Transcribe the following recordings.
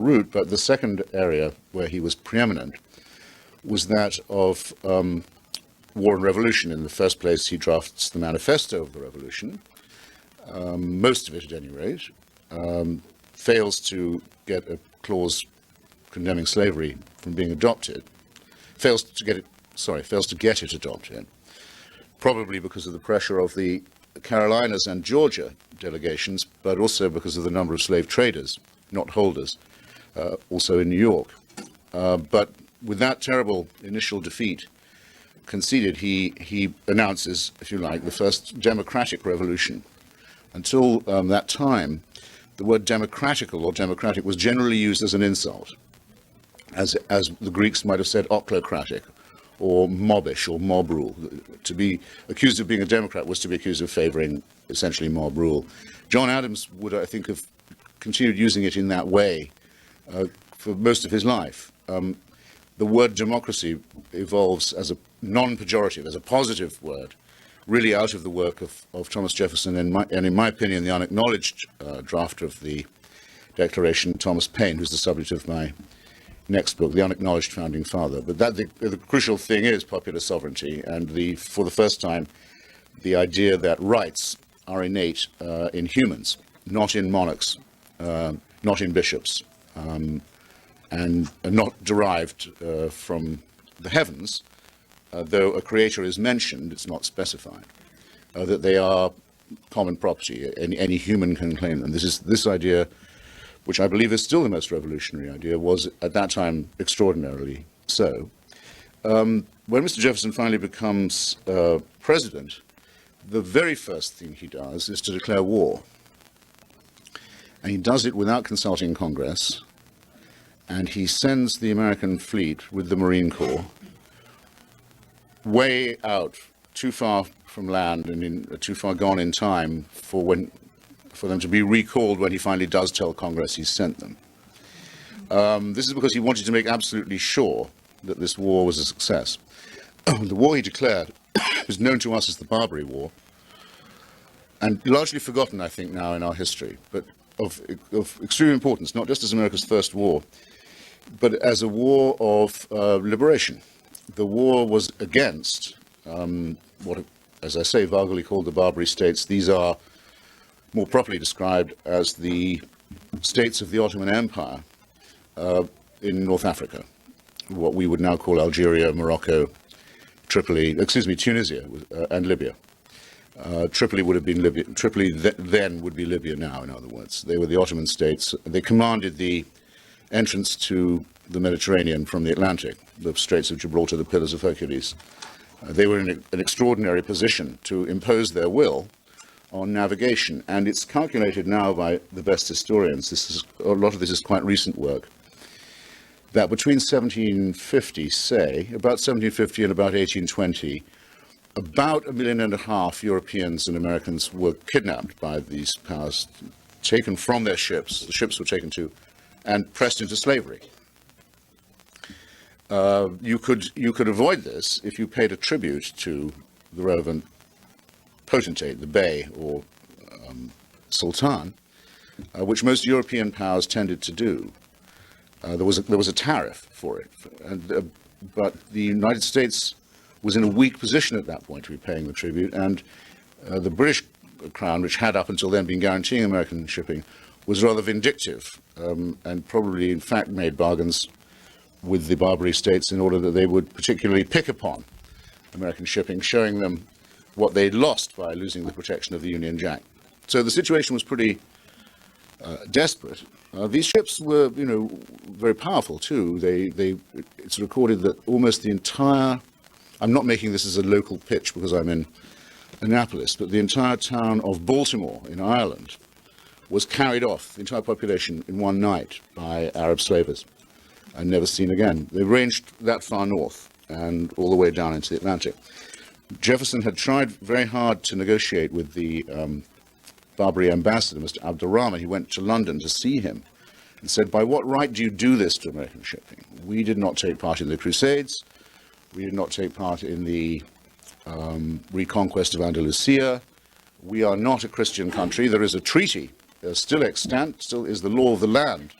route, but the second area where he was preeminent was that of war and revolution. In the first place, he drafts the manifesto of the revolution, most of it at any rate, fails to get a clause condemning slavery from being adopted, fails to get it adopted, probably because of the pressure of the Carolinas and Georgia delegations, but also because of the number of slave traders, not holders, also in New York. But with that terrible initial defeat conceded, he announces, if you like, the first democratic revolution. Until that time, the word democratical or democratic was generally used as an insult, as the Greeks might have said ochlocratic or mobbish or mob rule. To be accused of being a Democrat was to be accused of favoring essentially mob rule. John Adams would, I think, have continued using it in that way for most of his life. The word democracy evolves as a non-pejorative, as a positive word, really out of the work of Thomas Jefferson and in my opinion, the unacknowledged drafter of the Declaration, Thomas Paine, who's the subject of my next book, The Unacknowledged Founding Father. But the crucial thing is popular sovereignty, and for the first time, the idea that rights are innate in humans, not in monarchs, not in bishops, and not derived from the heavens, though a creator is mentioned, it's not specified, that they are common property. Any human can claim them. This idea, which I believe is still the most revolutionary idea, was at that time extraordinarily so. When Mr. Jefferson finally becomes president, the very first thing he does is to declare war. And he does it without consulting Congress, and he sends the American fleet with the Marine Corps way out, too far from land and too far gone in time for them to be recalled when he finally does tell Congress he's sent them. This is because he wanted to make absolutely sure that this war was a success. The war he declared is known to us as the Barbary War, and largely forgotten, I think, now in our history, but of extreme importance, not just as America's first war, but as a war of liberation. The war was against what, as I say, vulgarly called the Barbary states. These are more properly described as the states of the Ottoman Empire in North Africa, what we would now call Algeria, Morocco, Tunisia and Libya. Tripoli would have been Libya. Tripoli then would be Libya now, in other words. They were the Ottoman states. They commanded the entrance to the Mediterranean from the Atlantic, the Straits of Gibraltar, the Pillars of Hercules. They were in an extraordinary position to impose their will on navigation, and it's calculated now by the best historians, a lot of this is quite recent work, that between 1750, say, about 1750 and about 1820, about 1.5 million Europeans and Americans were kidnapped by these powers, taken from their ships, the ships were taken to, and pressed into slavery. You could avoid this if you paid a tribute to the relevant potentate, the bey or sultan, which most European powers tended to do. There was a tariff for it, but the United States was in a weak position at that point to be paying the tribute, and the British Crown, which had up until then been guaranteeing American shipping, was rather vindictive and probably in fact made bargains with the Barbary states in order that they would particularly pick upon American shipping, showing them what they'd lost by losing the protection of the Union Jack. So the situation was pretty desperate. These ships were, very powerful too. It's recorded that almost the entire, I'm not making this as a local pitch because I'm in Annapolis, but the entire town of Baltimore in Ireland was carried off, the entire population, in one night by Arab slavers and never seen again. They ranged that far north and all the way down into the Atlantic. Jefferson had tried very hard to negotiate with the Barbary ambassador, Mr. Abdurrahman. He went to London to see him and said, by what right do you do this to American shipping? We did not take part in the Crusades. We did not take part in the reconquest of Andalusia. We are not a Christian country. There is a treaty still extant, still is the law of the land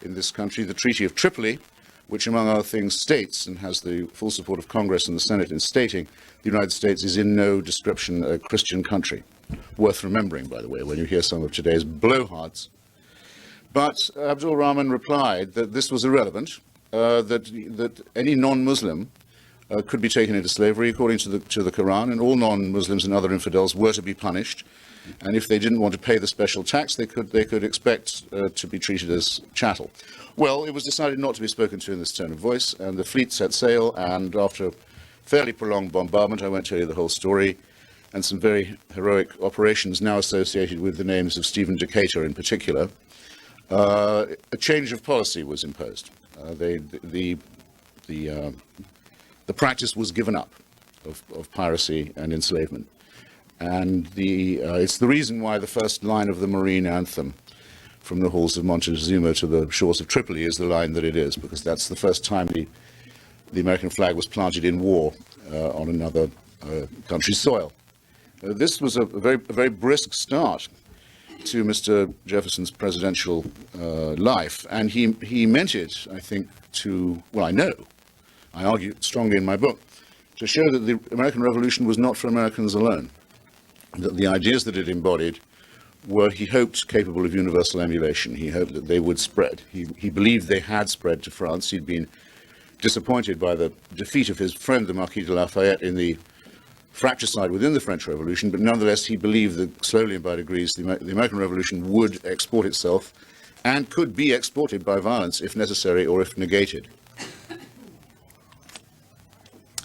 in this country the Treaty of Tripoli, which, among other things, states, and has the full support of Congress and the Senate in stating, the United States is in no description a Christian country. Worth remembering, by the way, when you hear some of today's blowhards. But Abdul Rahman replied that this was irrelevant, that any non-Muslim could be taken into slavery according to the Quran, and all non-Muslims and other infidels were to be punished. And if they didn't want to pay the special tax, they could expect to be treated as chattel. Well, it was decided not to be spoken to in this tone of voice, and the fleet set sail, and after a fairly prolonged bombardment, I won't tell you the whole story, and some very heroic operations now associated with the names of Stephen Decatur in particular, a change of policy was imposed. The practice was given up of piracy and enslavement. And it's the reason why the first line of the Marine anthem from the halls of Montezuma to the shores of Tripoli is the line that it is, because that's the first time the American flag was planted in war on another country's soil. This was a very brisk start to Mr. Jefferson's presidential life, and he meant it, I think, I argue strongly in my book, to show that the American Revolution was not for Americans alone, that the ideas that it embodied were, he hoped, capable of universal emulation. He hoped that they would spread. He believed they had spread to France. He'd been disappointed by the defeat of his friend, the Marquis de Lafayette, in the fratricide within the French Revolution, but nonetheless he believed that slowly and by degrees the American Revolution would export itself and could be exported by violence if necessary or if negated.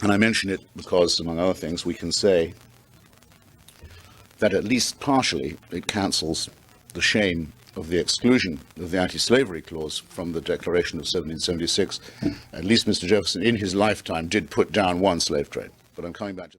And I mention it because, among other things, we can say that at least partially it cancels the shame of the exclusion of the anti-slavery clause from the Declaration of 1776. At least Mr. Jefferson, in his lifetime, did put down one slave trade. But I'm coming back to